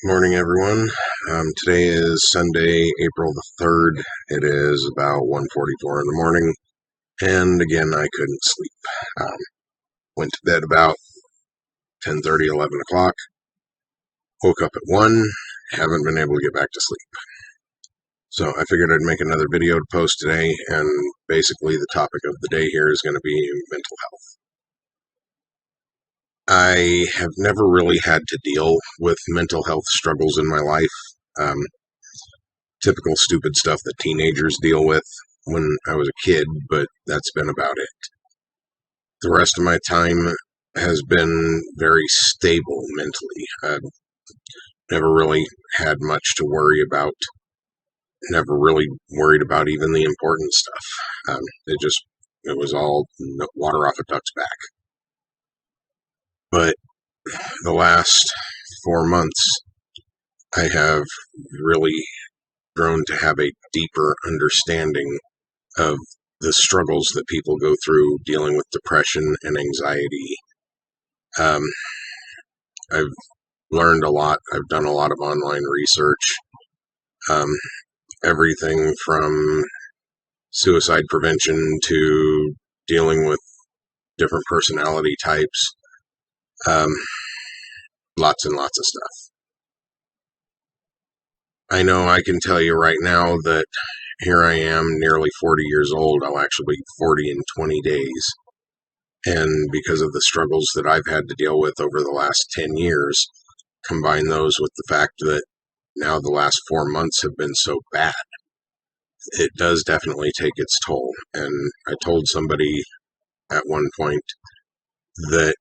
Morning, everyone. Today is Sunday, April the 3rd. It is about 1:44 in the morning, and again, I couldn't sleep. Went to bed about 10:30, 11 o'clock. Woke up at 1. Haven't been able to get back to sleep. So I figured I'd make another video to post today, and basically the topic of the day here is going to be mental health. I have never really had to deal with mental health struggles in my life. Typical stupid stuff that teenagers deal with when I was a kid, but that's been about it. The rest of my time has been very stable mentally. I've never really had much to worry about, never really worried about even the important stuff. It was all water off a duck's back. But the last 4 months, I have really grown to have a deeper understanding of the struggles that people go through dealing with depression and anxiety. I've learned a lot. I've done a lot of online research. Um, Everything from suicide prevention to dealing with different personality types. Um, Lots and lots of stuff. I know I can tell you right now that here I am, nearly 40 years old. I'll actually be 40 in 20 days. And because of the struggles that I've had to deal with over the last 10 years, combine those with the fact that now the last 4 months have been so bad, it does definitely take its toll. And I told somebody at one point that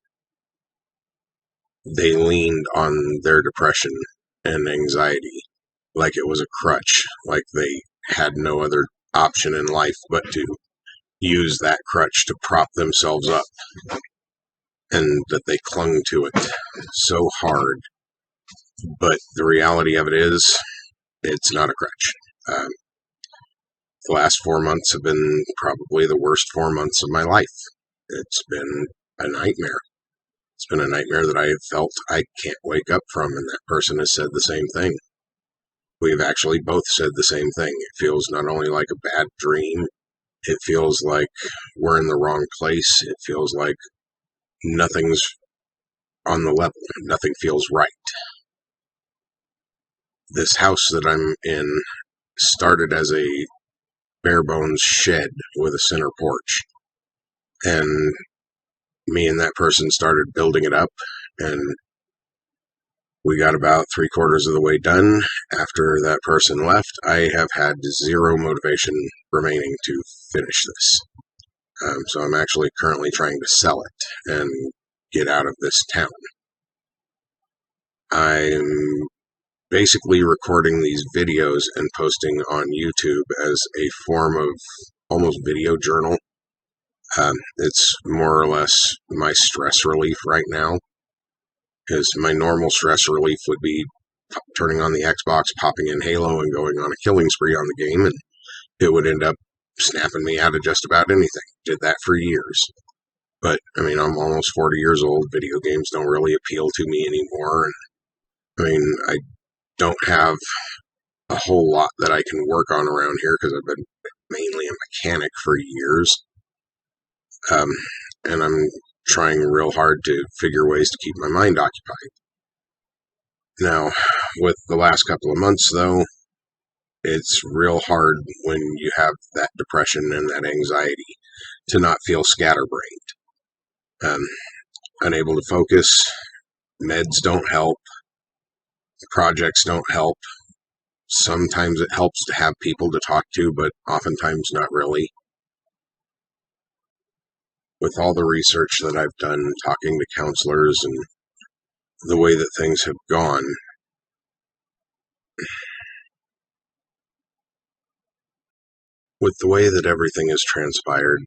they leaned on their depression and anxiety like it was a crutch, like they had no other option in life but to use that crutch to prop themselves up, and that they clung to it so hard. But the reality of it is, it's not a crutch. The last 4 months have been probably the worst 4 months of my life. It's been a nightmare. It's been a nightmare that I have felt I can't wake up from, and that person has said the same thing. We've actually both said the same thing. It feels not only like a bad dream, it feels like we're in the wrong place. It feels like nothing's on the level. Nothing feels right. This house that I'm in started as a bare bones shed with a center porch. And me and that person started building it up, and we got about 3/4 of the way done. After that person left, I have had zero motivation remaining to finish this. So I'm actually currently trying to sell it and get out of this town. I'm basically recording these videos and posting on YouTube as a form of almost video journal. It's more or less my stress relief right now. Because my normal stress relief would be turning on the Xbox, popping in Halo, and going on a killing spree on the game, and it would end up snapping me out of just about anything. Did that for years. But, I mean, I'm almost 40 years old. Video games don't really appeal to me anymore. And, I mean, I don't have a whole lot that I can work on around here because I've been mainly a mechanic for years. And I'm trying real hard to figure ways to keep my mind occupied. Now, with the last couple of months, though, it's real hard when you have that depression and that anxiety to not feel scatterbrained. Unable to focus, meds don't help, projects don't help. Sometimes it helps to have people to talk to, but oftentimes not really. With all the research that I've done, talking to counselors, and the way that things have gone, with the way that everything has transpired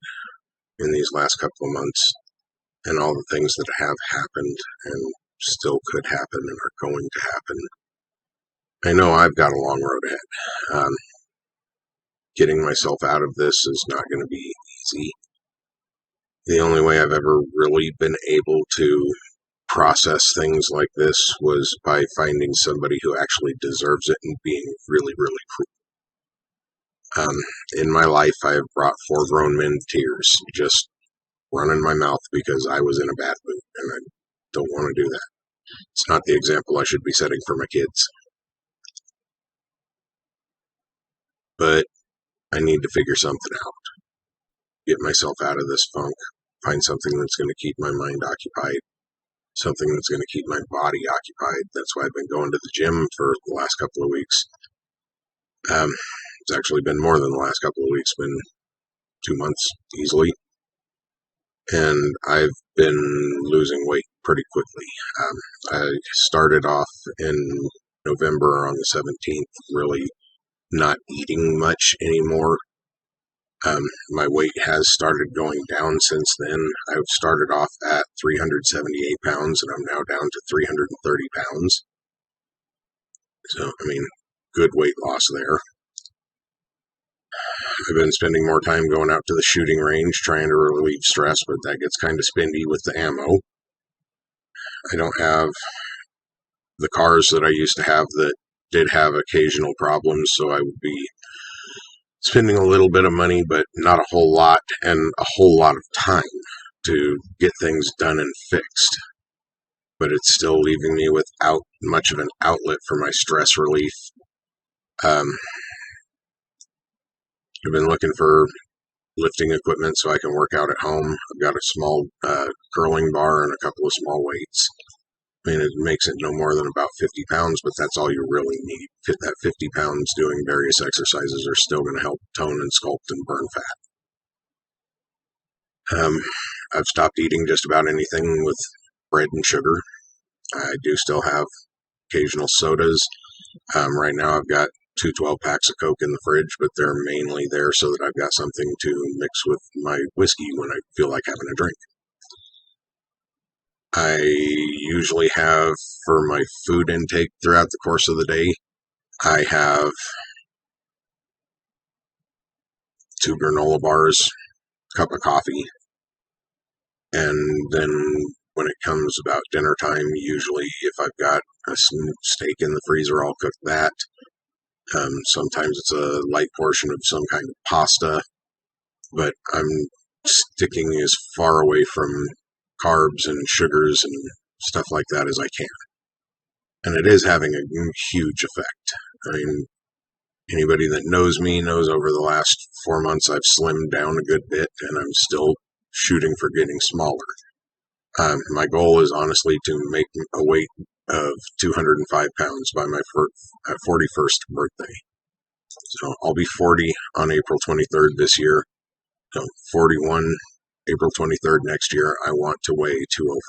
in these last couple of months, and all the things that have happened and still could happen and are going to happen, I know I've got a long road ahead. Getting myself out of this is not going to be easy. The only way I've ever really been able to process things like this was by finding somebody who actually deserves it and being really, really cruel. In my life, I have brought 4 grown men to tears, just running my mouth because I was in a bad mood, and I don't want to do that. It's not the example I should be setting for my kids. But I need to figure something out, get myself out of this funk, find something that's going to keep my mind occupied, something that's going to keep my body occupied. That's why I've been going to the gym for the last couple of weeks. It's actually been more than the last couple of weeks, been 2 months easily. And I've been losing weight pretty quickly. I started off in November on the 17th, really not eating much anymore. My weight has started going down since then. I've started off at 378 pounds, and I'm now down to 330 pounds. So, I mean, good weight loss there. I've been spending more time going out to the shooting range trying to relieve stress, but that gets kind of spendy with the ammo. I don't have the cars that I used to have that did have occasional problems, so I would be spending a little bit of money, but not a whole lot, and a whole lot of time to get things done and fixed. But it's still leaving me without much of an outlet for my stress relief. I've been looking for lifting equipment so I can work out at home. I've got a small curling bar and a couple of small weights. I mean, it makes it no more than about 50 pounds, but that's all you really need. That 50 pounds doing various exercises are still going to help tone and sculpt and burn fat. I've stopped eating just about anything with bread and sugar. I do still have occasional sodas. Right now I've got 2 12-packs of Coke in the fridge, but they're mainly there so that I've got something to mix with my whiskey when I feel like having a drink. I usually have, for my food intake throughout the course of the day, I have 2 granola bars, a cup of coffee, and then when it comes about dinner time, usually if I've got a steak in the freezer, I'll cook that. Sometimes it's a light portion of some kind of pasta, but I'm sticking as far away from carbs and sugars and stuff like that as I can. And it is having a huge effect. I mean, anybody that knows me knows over the last 4 months I've slimmed down a good bit, and I'm still shooting for getting smaller. My goal is honestly to make a weight of 205 pounds by my 41st birthday. So I'll be 40 on April 23rd this year. So 41, April 23rd next year, I want to weigh 205.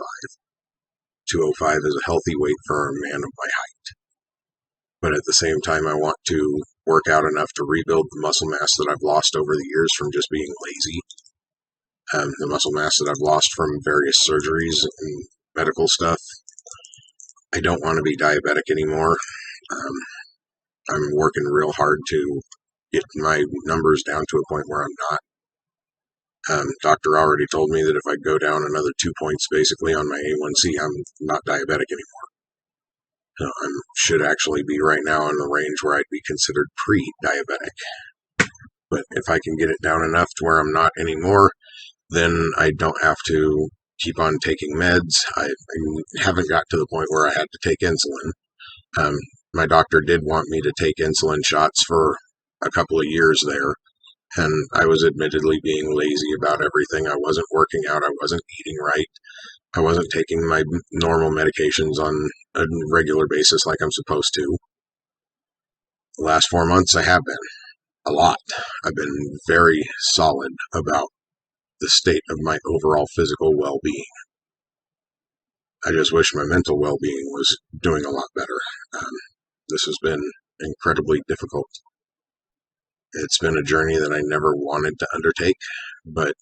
205 is a healthy weight for a man of my height. But at the same time, I want to work out enough to rebuild the muscle mass that I've lost over the years from just being lazy. The muscle mass that I've lost from various surgeries and medical stuff. I don't want to be diabetic anymore. I'm working real hard to get my numbers down to a point where I'm not. Doctor already told me that if I go down another 2 points basically on my A1C, I'm not diabetic anymore. So I should actually be right now in the range where I'd be considered pre-diabetic. But if I can get it down enough to where I'm not anymore, then I don't have to keep on taking meds. I haven't got to the point where I had to take insulin. My doctor did want me to take insulin shots for a couple of years there, and I was admittedly being lazy about everything. I wasn't working out. I wasn't eating right. I wasn't taking my normal medications on a regular basis like I'm supposed to. The last 4 months I have been. A lot. I've been very solid about the state of my overall physical well-being. I just wish my mental well-being was doing a lot better. This has been incredibly difficult. It's been a journey that I never wanted to undertake, but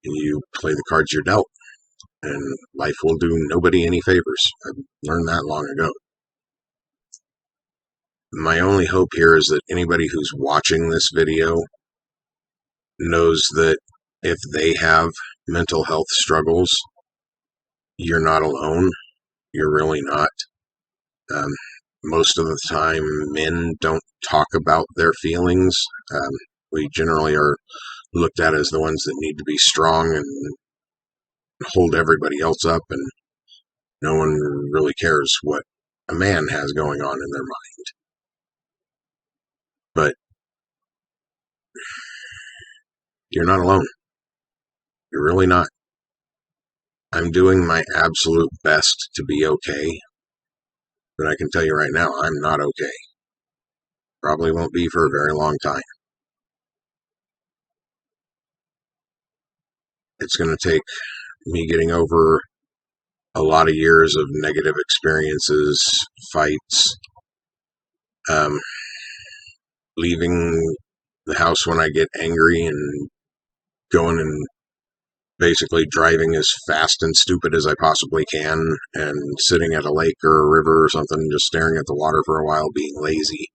you play the cards you're dealt, and life will do nobody any favors. I learned that long ago. My only hope here is that anybody who's watching this video knows that if they have mental health struggles, you're not alone. You're really not. Um, most of the time, men don't talk about their feelings. Um, we generally are looked at as the ones that need to be strong and hold everybody else up, and no one really cares what a man has going on in their mind. But you're not alone. You're really not. I'm doing my absolute best to be okay, but I can tell you right now, I'm not okay. Probably won't be for a very long time. It's going to take me getting over a lot of years of negative experiences, fights, um, leaving the house when I get angry and going and basically driving as fast and stupid as I possibly can and sitting at a lake or a river or something, just staring at the water for a while, being lazy.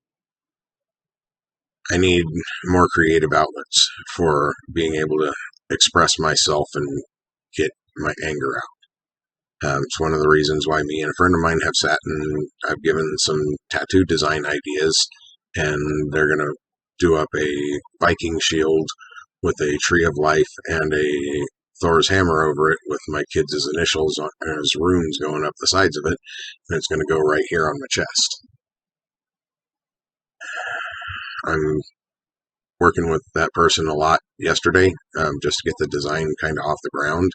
I need more creative outlets for being able to express myself and get my anger out. It's one of the reasons why me and a friend of mine have sat and I've given some tattoo design ideas, and they're going to do up a Viking shield with a tree of life and a Thor's hammer over it with my kids' initials as runes going up the sides of it, and it's going to go right here on my chest. I'm working with that person a lot yesterday, just to get the design kind of off the ground.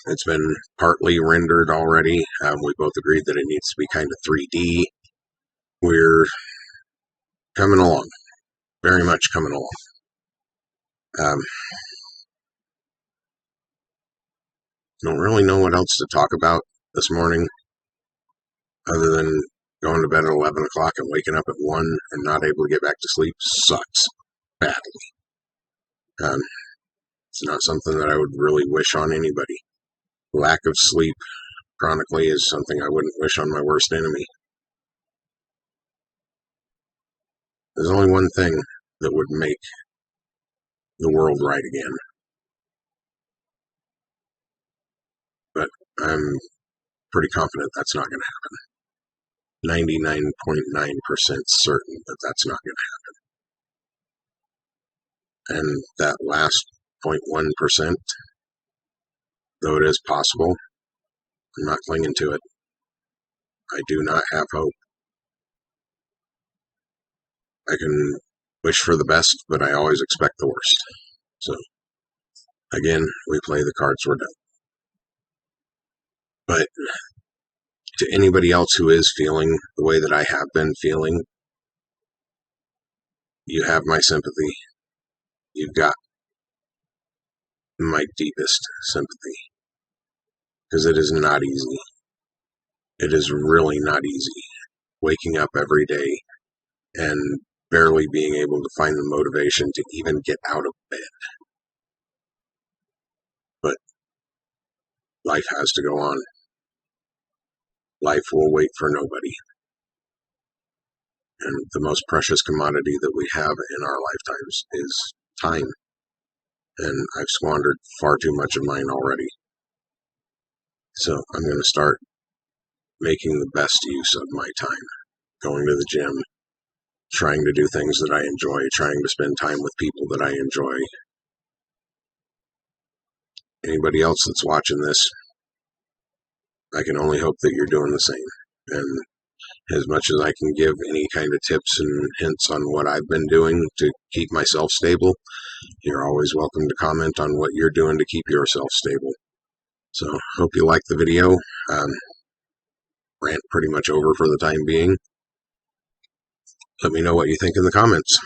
It's been partly rendered already. We both agreed that it needs to be kind of 3D. We're coming along, very much coming along. Don't really know what else to talk about this morning, other than going to bed at 11 o'clock and waking up at 1 and not able to get back to sleep sucks badly. It's not something that I would really wish on anybody. Lack of sleep chronically is something I wouldn't wish on my worst enemy. There's only one thing that would make the world right again. But I'm pretty confident that's not going to happen. 99.9% certain that that's not going to happen. And that last 0.1%, though it is possible, I'm not clinging to it. I do not have hope. I can wish for the best, but I always expect the worst. So, again, we play the cards we're dealt. But to anybody else who is feeling the way that I have been feeling, you have my sympathy. You've got my deepest sympathy. Because it is not easy. It is really not easy. Waking up every day and barely being able to find the motivation to even get out of bed. But life has to go on. Life will wait for nobody. And the most precious commodity that we have in our lifetimes is time. And I've squandered far too much of mine already. So I'm going to start making the best use of my time. Going to the gym, trying to do things that I enjoy, trying to spend time with people that I enjoy. Anybody else that's watching this, I can only hope that you're doing the same. And as much as I can give any kind of tips and hints on what I've been doing to keep myself stable, you're always welcome to comment on what you're doing to keep yourself stable. So, hope you like the video. Rant pretty much over for the time being. Let me know what you think in the comments.